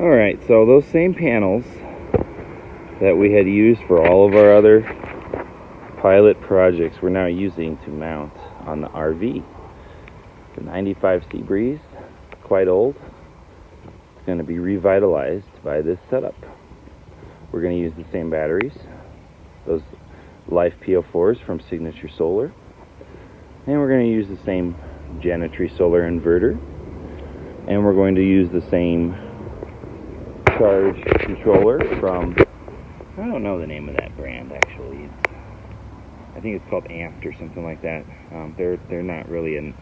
Alright, so those same panels that we had used for all of our other pilot projects we're now using to mount on the RV. The 95 Seabreeze, quite old. It's going to be revitalized by this setup. We're going to use the same batteries, those Life PO4s from Signature Solar, and we're going to use the same Genetry solar inverter, and we're going to use the same charge controller from, I don't know the name of that brand actually. I think it's called Amped or something like that. They're not really a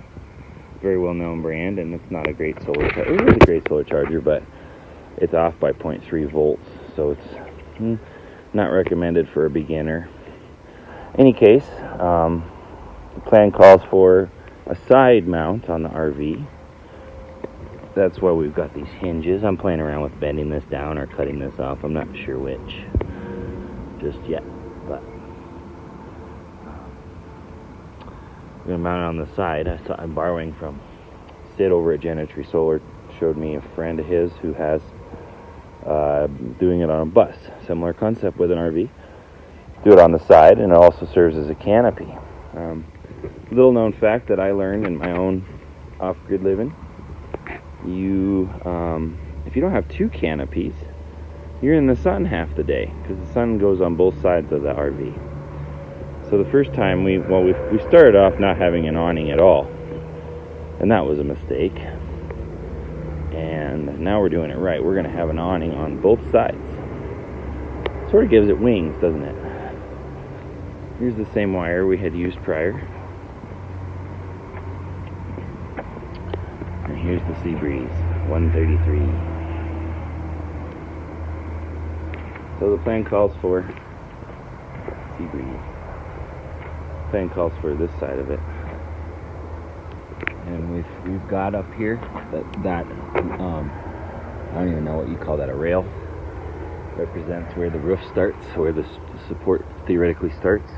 very well-known brand, and it's not a great solar charger. It is a great solar charger, but it's off by 0.3 volts, so it's not recommended for a beginner. Any case, the plan calls for a side mount on the RV. That's why we've got these hinges. I'm playing around with bending this down or cutting this off. I'm not sure which just yet, but we're going to mount it on the side. I'm borrowing from Sid over at Genetry Solar. Showed me a friend of his who has doing it on a bus. Similar concept with an RV. Do it on the side, and it also serves as a canopy. Little known fact that I learned in my own off-grid living: if you don't have two canopies, you're in the sun half the day, because the sun goes on both sides of the RV. So the first time we started off not having an awning at all, and that was a mistake. And now we're doing it right. We're going to have an awning on both sides. Sort of gives it wings, doesn't it? Here's the same wire we had used prior. And here's the Seabreeze 133. So the plan calls for Seabreeze. Plan calls for this side of it. And we've got up here that I don't even know what you call that, a rail. Represents where the roof starts, where the support theoretically starts.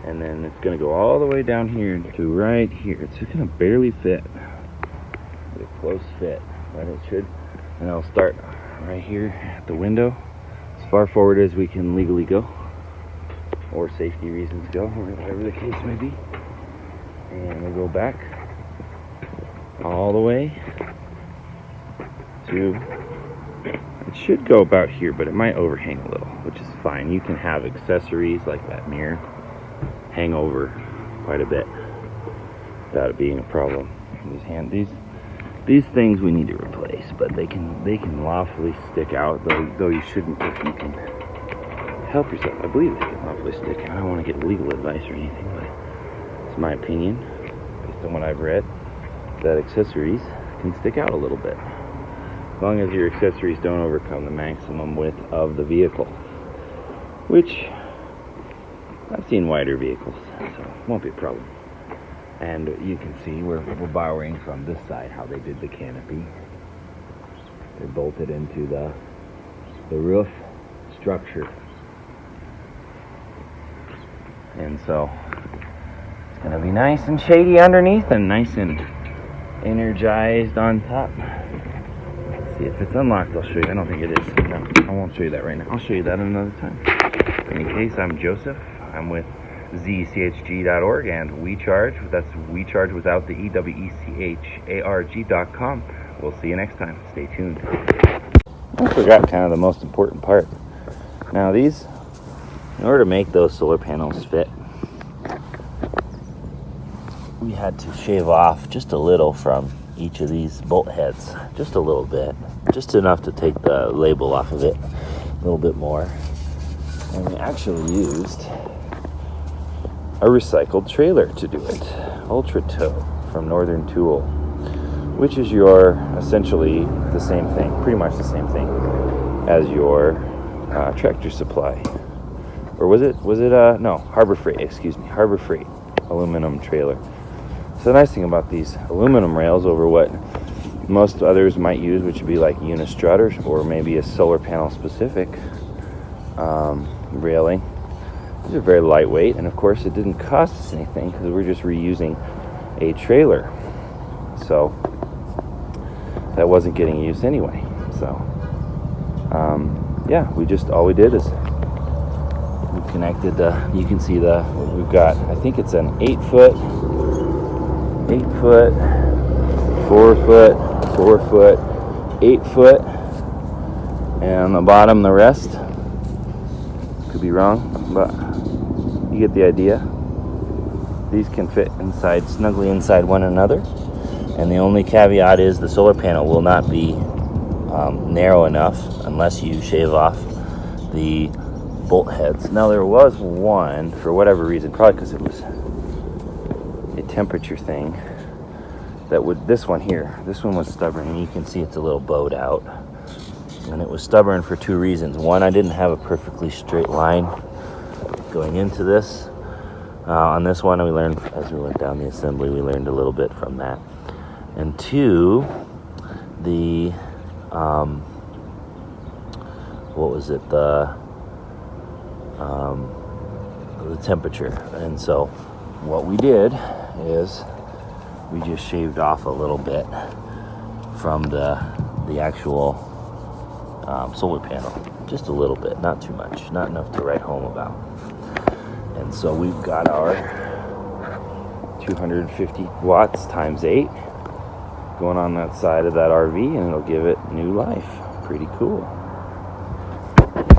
And then it's going to go all the way down here to right here. It's just going to barely fit. A close fit, but it should. And I'll start right here at the window, as far forward as we can legally go, or safety reasons go, or whatever the case may be. And we'll go back all the way to, it should go about here, but it might overhang a little, which is fine. You can have accessories like that mirror hang over quite a bit without it being a problem. These things we need to replace, but they can lawfully stick out, though you shouldn't if you can help yourself. I believe they can lawfully stick out. I don't want to get legal advice or anything, but it's my opinion, based on what I've read, that accessories can stick out a little bit, as long as your accessories don't overcome the maximum width of the vehicle, which I've seen wider vehicles, so it won't be a problem. And you can see we're borrowing from this side how they did the canopy. They're bolted into the roof structure. And so it's going to be nice and shady underneath and nice and energized on top. Let's see if it's unlocked. I'll show you. I don't think it is. No, I won't show you that right now. I'll show you that another time. In any case, I'm Joseph. I'm with zchg.org and WeCharge. That's WeCharge without the EWECHARG.com. We'll see you next time. Stay tuned. I forgot kind of the most important part. Now these, in order to make those solar panels fit, we had to shave off just a little from each of these bolt heads. Just a little bit. Just enough to take the label off of it. A little bit more. And we actually used a recycled trailer to do it. Ultra Tow from Northern Tool, which is essentially the same thing, pretty much the same thing as your Tractor Supply. Or was it no, Harbor Freight, Harbor Freight aluminum trailer. So the nice thing about these aluminum rails over what most others might use, which would be like Unistrut or maybe a solar panel specific railing, these are very lightweight, and of course it didn't cost us anything because we're just reusing a trailer, so that wasn't getting used anyway. So Yeah, all we did is we connected you can see we've got, I think it's an 8 foot, 4 foot, 4 foot, 8 foot, and on the bottom the rest. Could be wrong, but you get the idea. These can fit snugly inside one another, and the only caveat is the solar panel will not be narrow enough unless you shave off the bolt heads. Now there was one, for whatever reason, probably because it was a temperature thing, this one was stubborn, and you can see it's a little bowed out, and it was stubborn for 2 reasons. One, I didn't have a perfectly straight line going into this. On this one, we learned, as we went down the assembly, we learned a little bit from that. And 2, the the temperature. And so what we did is we just shaved off a little bit from the actual solar panel, just a little bit, not too much, not enough to write home about. And so we've got our 250 watts times 8 going on that side of that RV, and it'll give it new life. Pretty cool.